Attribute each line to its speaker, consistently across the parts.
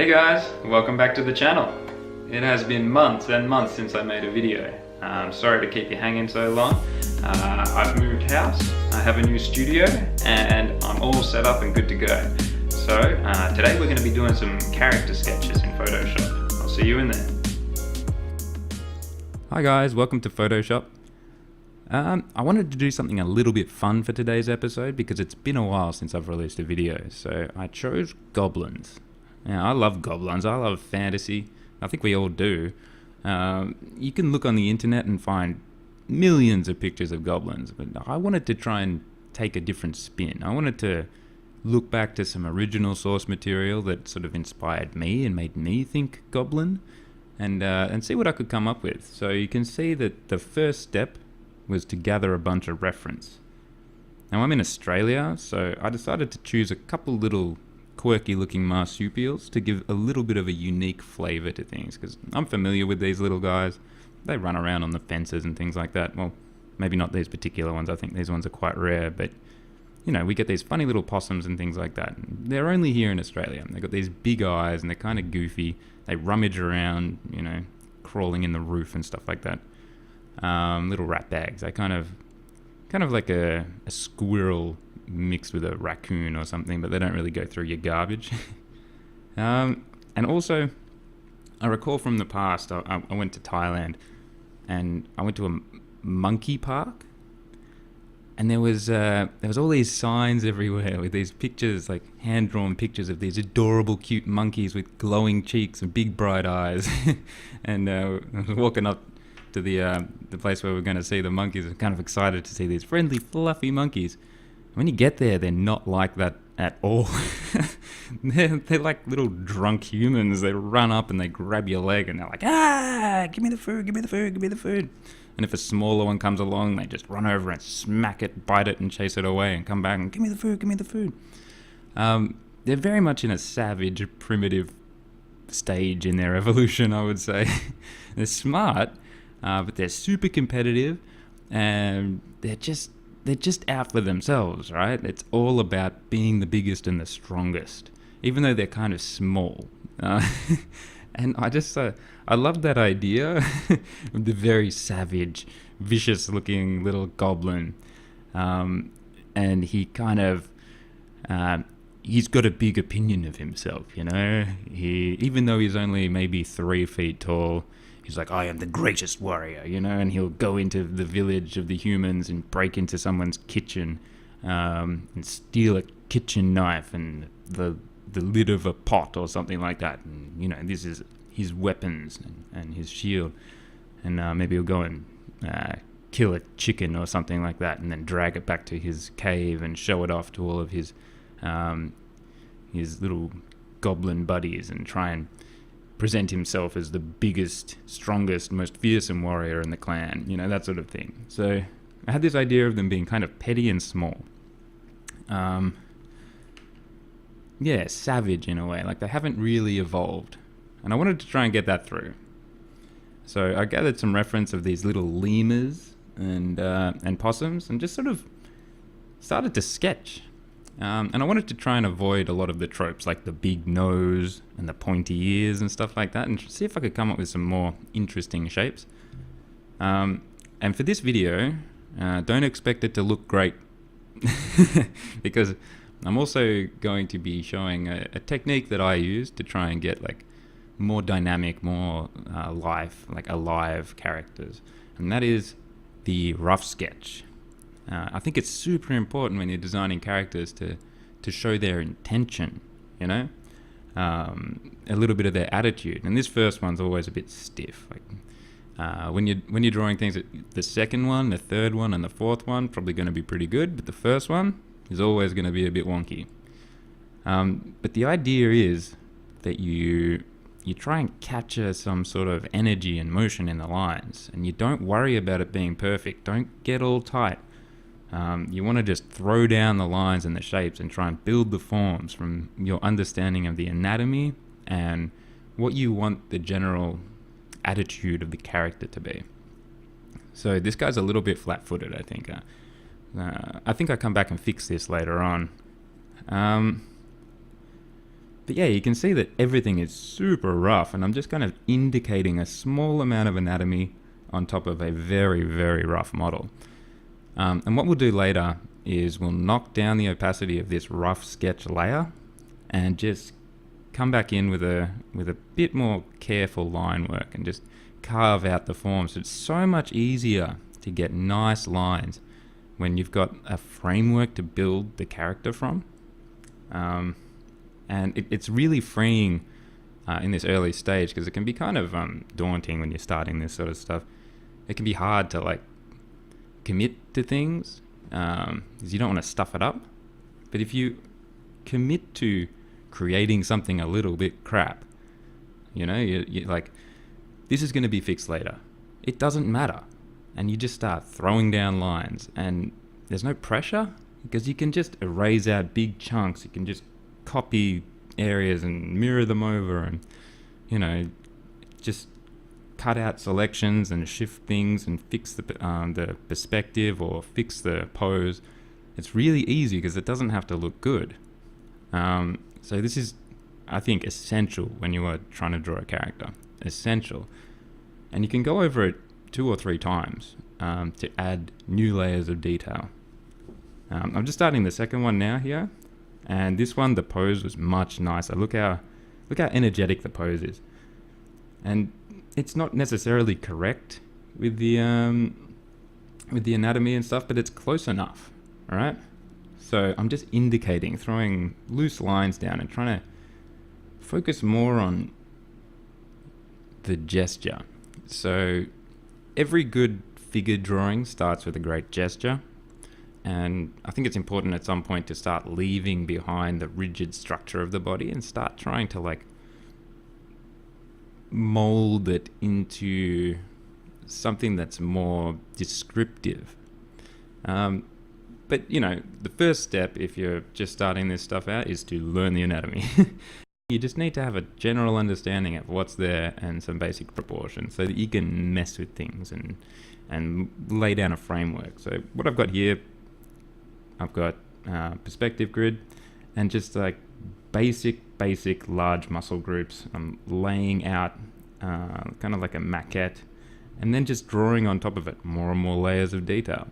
Speaker 1: Hey guys, welcome back to the channel. It has been months and months since I made a video. Sorry to keep you hanging so long. I've moved house, I have a new studio, and I'm all set up and good to go. So today we're going to be doing some character sketches in Photoshop. I'll see you in there. Hi guys, welcome to Photoshop. I wanted to do something a little bit fun for today's episode because it's been a while since I've released a video, so I chose goblins. Now, I love goblins, I love fantasy, I think we all do. You can look on the internet and find millions of pictures of goblins, but I wanted to try and take a different spin. I wanted to look back to some original source material that sort of inspired me and made me think goblin, and see what I could come up with. So you can see that the first step was to gather a bunch of reference. Now I'm in Australia, so I decided to choose a couple little quirky looking marsupials to give a little bit of a unique flavour to things, because I'm familiar with these little guys. They run around on the fences and things like that. Well, maybe not these particular ones, I think these ones are quite rare, but you know, we get these funny little possums and things like that. They're only here in Australia. They've got these big eyes and they're kind of goofy. They rummage around, you know, crawling in the roof and stuff like that. Little rat bags. They kind of like a squirrel mixed with a raccoon or something, but they don't really go through your garbage. And also, I recall from the past, I went to Thailand and I went to a monkey park, and there was all these signs everywhere with these pictures, like hand-drawn pictures of these adorable, cute monkeys with glowing cheeks and big bright eyes. And I was walking up to the place where we're going to see the monkeys. I'm kind of excited to see these friendly, fluffy monkeys. When you get there, they're not like that at all. They're like little drunk humans. They run up and they grab your leg and they're like, ah, give me the food, give me the food, give me the food. And if a smaller one comes along, they just run over and smack it, bite it and chase it away and come back and give me the food, give me the food. They're very much in a savage, primitive stage in their evolution, I would say. They're smart, but they're super competitive, and they're just out for themselves, right? It's all about being the biggest and the strongest, even though they're kind of small. And I love that idea of the very savage, vicious-looking little goblin. And he kind of, he's got a big opinion of himself, you know? Even though he's only maybe 3 feet tall, he's like, I am the greatest warrior, you know, and he'll go into the village of the humans and break into someone's kitchen and steal a kitchen knife and the lid of a pot or something like that. And, you know, this is his weapons and his shield. And maybe he'll go and kill a chicken or something like that and then drag it back to his cave and show it off to all of his little goblin buddies and try and present himself as the biggest, strongest, most fearsome warrior in the clan, you know, that sort of thing. So I had this idea of them being kind of petty and small. Yeah, savage in a way, like they haven't really evolved. And I wanted to try and get that through. So I gathered some reference of these little lemurs and possums and just sort of started to sketch. And I wanted to try and avoid a lot of the tropes, like the big nose and the pointy ears and stuff like that, and see if I could come up with some more interesting shapes. And for this video, don't expect it to look great, because I'm also going to be showing a technique that I use to try and get like more dynamic, more alive characters, and that is the rough sketch. I think it's super important when you're designing characters to show their intention, you know, a little bit of their attitude. And this first one's always a bit stiff. Like when you're drawing things, the second one, the third one, and the fourth one probably going to be pretty good, but the first one is always going to be a bit wonky. But the idea is that you try and capture some sort of energy and motion in the lines, and you don't worry about it being perfect. Don't get all tight. You want to just throw down the lines and the shapes and try and build the forms from your understanding of the anatomy and what you want the general attitude of the character to be. So this guy's a little bit flat-footed, I think. I think I'll come back and fix this later on. But yeah, you can see that everything is super rough, and I'm just kind of indicating a small amount of anatomy on top of a very, very rough model. And what we'll do later is we'll knock down the opacity of this rough sketch layer and just come back in with a bit more careful line work and just carve out the forms. It's so much easier to get nice lines when you've got a framework to build the character from. And it's really freeing in this early stage, because it can be kind of daunting when you're starting this sort of stuff. It can be hard to like commit to things because you don't want to stuff it up. But if you commit to creating something a little bit crap, you know, you like, this is going to be fixed later. It doesn't matter. And you just start throwing down lines, and there's no pressure because you can just erase out big chunks. You can just copy areas and mirror them over, and, you know, just cut out selections and shift things and fix the perspective or fix the pose. It's really easy because it doesn't have to look good. So this is, I think, essential when you are trying to draw a character. Essential. And you can go over it 2 or 3 times to add new layers of detail. I'm just starting the second one now here, and this one, the pose was much nicer. Look how energetic the pose is, and it's not necessarily correct with the anatomy and stuff, but it's close enough. All right. So I'm just indicating, throwing loose lines down and trying to focus more on the gesture. So every good figure drawing starts with a great gesture, and I think it's important at some point to start leaving behind the rigid structure of the body and start trying to like mold it into something that's more descriptive. But, you know, the first step, if you're just starting this stuff out, is to learn the anatomy. You just need to have a general understanding of what's there and some basic proportions so that you can mess with things and lay down a framework. So what I've got here, I've got perspective grid and just like basic large muscle groups. I'm laying out kind of like a maquette, and then just drawing on top of it more and more layers of detail.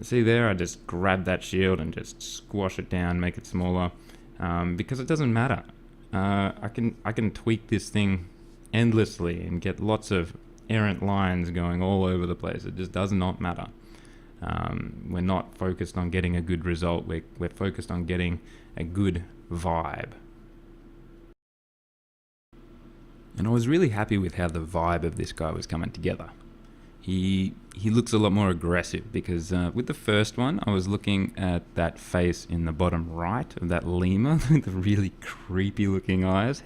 Speaker 1: See there, I just grab that shield and just squash it down, make it smaller, because it doesn't matter. I can tweak this thing endlessly and get lots of errant lines going all over the place. It just does not matter. We're not focused on getting a good result. We're focused on getting a good vibe. And I was really happy with how the vibe of this guy was coming together. He looks a lot more aggressive because with the first one, I was looking at that face in the bottom right of that lemur with the really creepy looking eyes.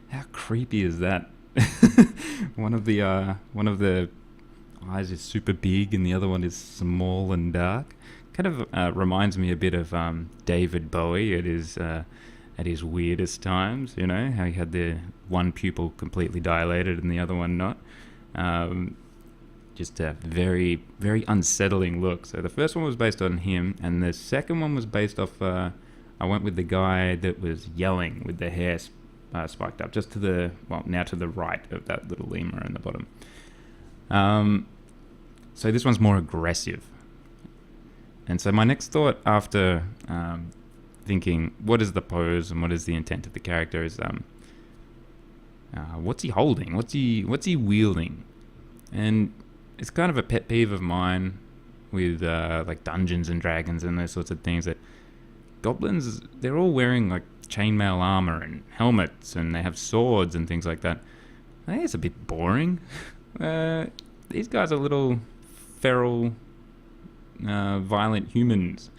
Speaker 1: How creepy is that? One of the eyes is super big and the other one is small and dark. Kind of reminds me a bit of David Bowie at his weirdest times, you know, how he had the one pupil completely dilated and the other one not. Just a very, very unsettling look. So the first one was based on him, and the second one was based off, I went with the guy that was yelling with the hair spiked up, just to the, well, now to the right of that little lemur in the bottom. So this one's more aggressive. And so my next thought after thinking, what is the pose and what is the intent of the character is, what's he holding? What's he wielding? And it's kind of a pet peeve of mine with like Dungeons and Dragons and those sorts of things, that goblins, they're all wearing like chainmail armor and helmets, and they have swords and things like that. I think it's a bit boring. These guys are little feral, violent humans.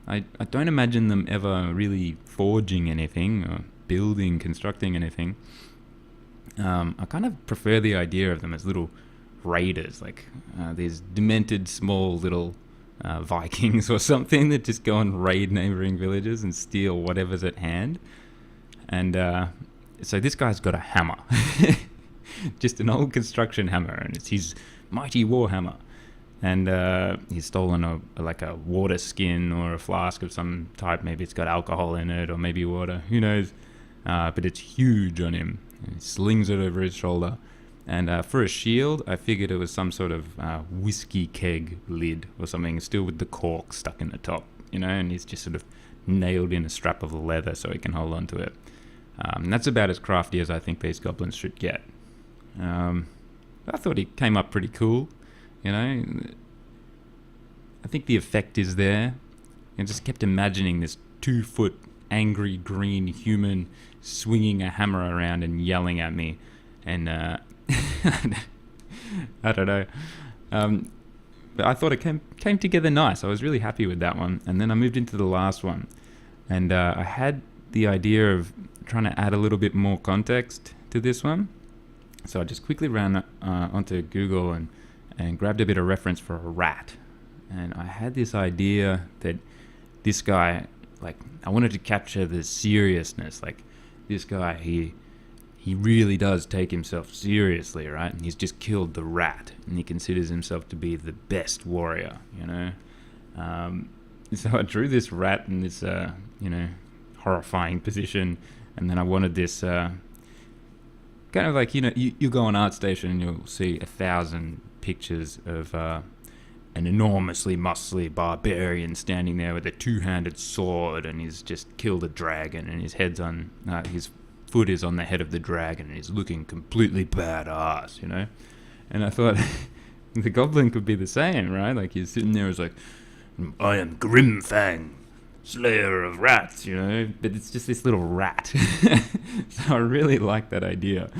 Speaker 1: I don't imagine them ever really forging anything or constructing anything. I kind of prefer the idea of them as little raiders, like these demented small little Vikings or something that just go and raid neighboring villages and steal whatever's at hand. And so this guy's got a hammer, just an old construction hammer, and it's his mighty war hammer. and he's stolen a water skin or a flask of some type. Maybe it's got alcohol in it, or maybe water. Who knows? But it's huge on him. And he slings it over his shoulder. And for a shield, I figured it was some sort of whiskey keg lid or something, still with the cork stuck in the top, and he's just sort of nailed in a strap of leather so he can hold on to it. And that's about as crafty as I think these goblins should get. I thought he came up pretty cool, I think the effect is there. I just kept imagining this 2-foot angry green human swinging a hammer around and yelling at me. And I don't know. But I thought it came together nice. I was really happy with that one. And then I moved into the last one. And I had the idea of trying to add a little bit more context to this one. So I just quickly ran onto Google and grabbed a bit of reference for a rat. And I had this idea that this guy, I wanted to capture the seriousness. This guy, he really does take himself seriously, right? And he's just killed the rat, and he considers himself to be the best warrior, So I drew this rat in this, horrifying position, and then I wanted this kind of like, you go on ArtStation and you'll see 1,000 pictures of an enormously muscly barbarian standing there with a 2-handed sword, and he's just killed a dragon, and his head's on his foot is on the head of the dragon, and he's looking completely badass, And I thought the goblin could be the same, right? He's sitting there as I am Grimfang, slayer of rats, But it's just this little rat. So I really like that idea.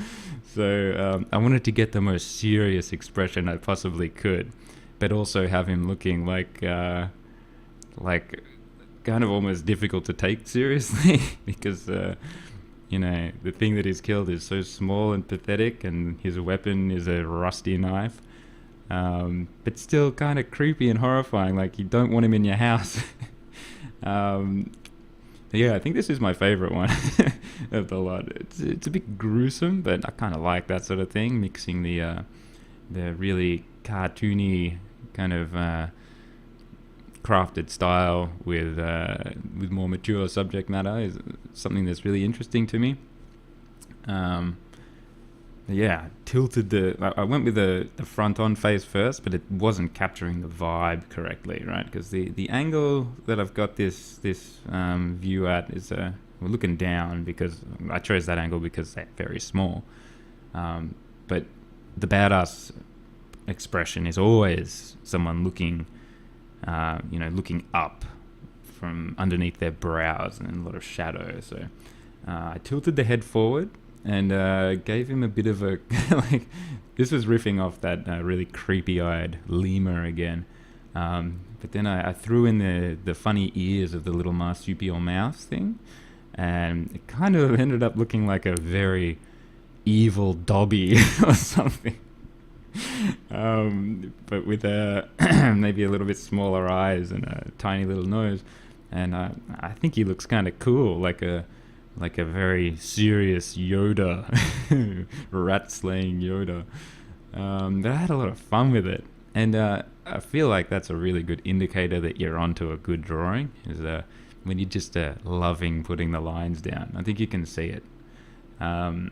Speaker 1: So I wanted to get the most serious expression I possibly could, but also have him looking like kind of almost difficult to take seriously because the thing that he's killed is so small and pathetic, and his weapon is a rusty knife, but still kind of creepy and horrifying. You don't want him in your house. Yeah, I think this is my favorite one of the lot. It's a bit gruesome, but I kind of like that sort of thing, mixing the really cartoony kind of crafted style with more mature subject matter is something that's really interesting to me. Yeah, I went with the front on face first, but it wasn't capturing the vibe correctly, right? Because the angle that I've got this view at is we're looking down, because I chose that angle because they're very small. But the badass expression is always someone looking up from underneath their brows and a lot of shadow. So I tilted the head forward and gave him a bit of a this was riffing off that really creepy-eyed lemur again, but then I threw in the funny ears of the little marsupial mouse thing, and it kind of ended up looking like a very evil Dobby or something, but with maybe a little bit smaller eyes and a tiny little nose, and I think he looks kind of cool, like a very serious Yoda, rat-slaying Yoda. But I had a lot of fun with it. And I feel like that's a really good indicator that you're onto a good drawing, is when you're just loving putting the lines down. I think you can see it. And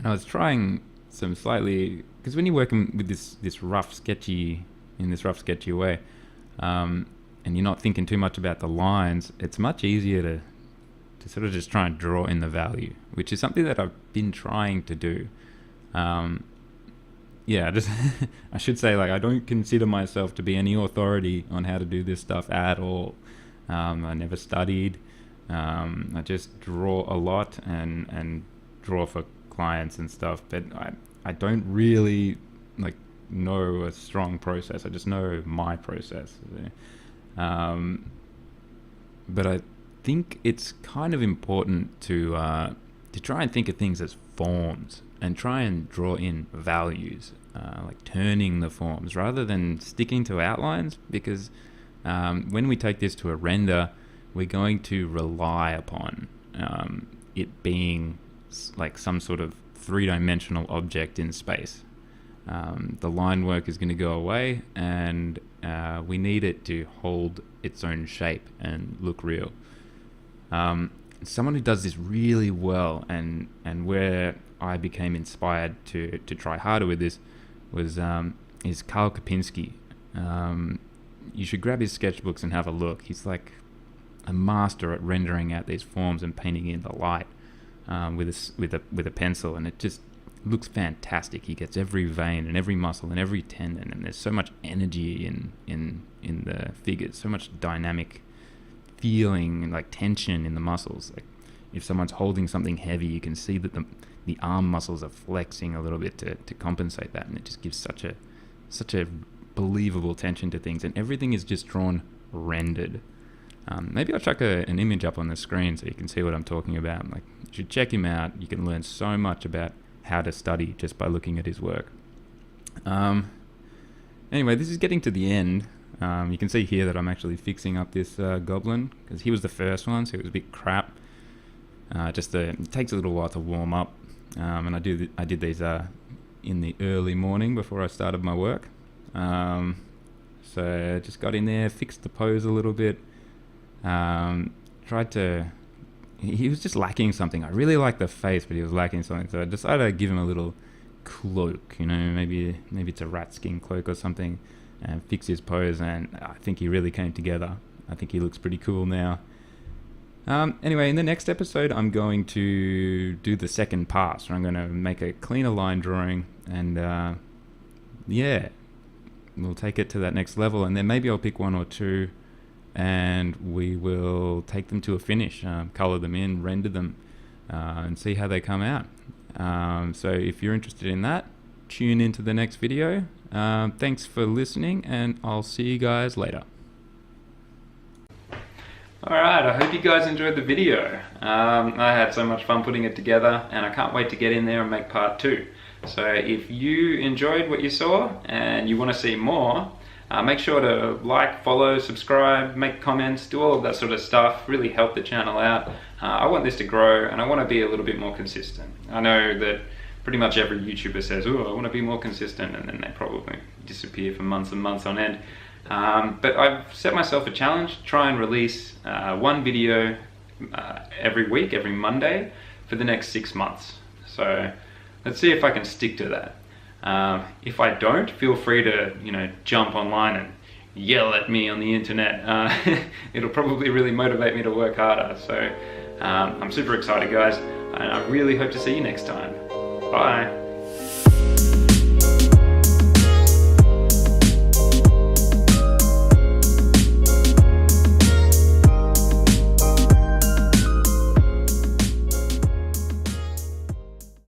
Speaker 1: I was trying some slightly... Because when you're working with this rough, sketchy way, and you're not thinking too much about the lines, it's much easier to sort of just try and draw in the value, which is something that I've been trying to do. I should say, I don't consider myself to be any authority on how to do this stuff at all. I never studied. I just draw a lot and draw for clients and stuff, but I don't really know a strong process. I just know my process. But I think it's kind of important to try and think of things as forms and try and draw in values, turning the forms rather than sticking to outlines, because when we take this to a render, we're going to rely upon it being some sort of three-dimensional object in space. The line work is going to go away, and we need it to hold its own shape and look real. Someone who does this really well, and where I became inspired to try harder with this was is Karl Kopinski. You should grab his sketchbooks and have a look. He's like a master at rendering out these forms and painting in the light with a pencil, and it just looks fantastic. He gets every vein and every muscle and every tendon, and there's so much energy in the figures, so much dynamic feeling and like tension in the muscles. Like if someone's holding something heavy, you can see that the arm muscles are flexing a little bit to compensate that, and it just gives such a believable tension to things, and everything is just drawn rendered. Maybe I'll chuck an image up on the screen so you can see what I'm talking about. Like, you should check him out. You can learn so much about how to study just by looking at his work. Anyway, this is getting to the end. You can see here that I'm actually fixing up this goblin, because he was the first one, so it was a bit crap. It takes a little while to warm up, and I did these in the early morning before I started my work. So just got in there, fixed the pose a little bit. He was just lacking something. I really liked the face, but he was lacking something, so I decided I'd give him a little cloak, maybe it's a rat skin cloak or something, and fix his pose, and I think he really came together. I think he looks pretty cool now. Anyway, in the next episode, I'm going to do the second pass, where I'm going to make a cleaner line drawing, and we'll take it to that next level, and then maybe I'll pick one or two, and we will take them to a finish, color them in, render them, and see how they come out. So if you're interested in that, tune into the next video. Thanks for listening, and I'll see you guys later. Alright, I hope you guys enjoyed the video. I had so much fun putting it together, and I can't wait to get in there and make part 2. So if you enjoyed what you saw and you want to see more, make sure to like, follow, subscribe, make comments, do all of that sort of stuff. Really help the channel out. I want this to grow, and I want to be a little bit more consistent. I know that pretty much every YouTuber says, "Oh, I want to be more consistent," and then they probably disappear for months and months on end. But I've set myself a challenge, try and release one video every week, every Monday, for the next 6 months. So let's see if I can stick to that. If I don't, feel free to jump online and yell at me on the internet. It'll probably really motivate me to work harder. So I'm super excited, guys, and I really hope to see you next time. Bye.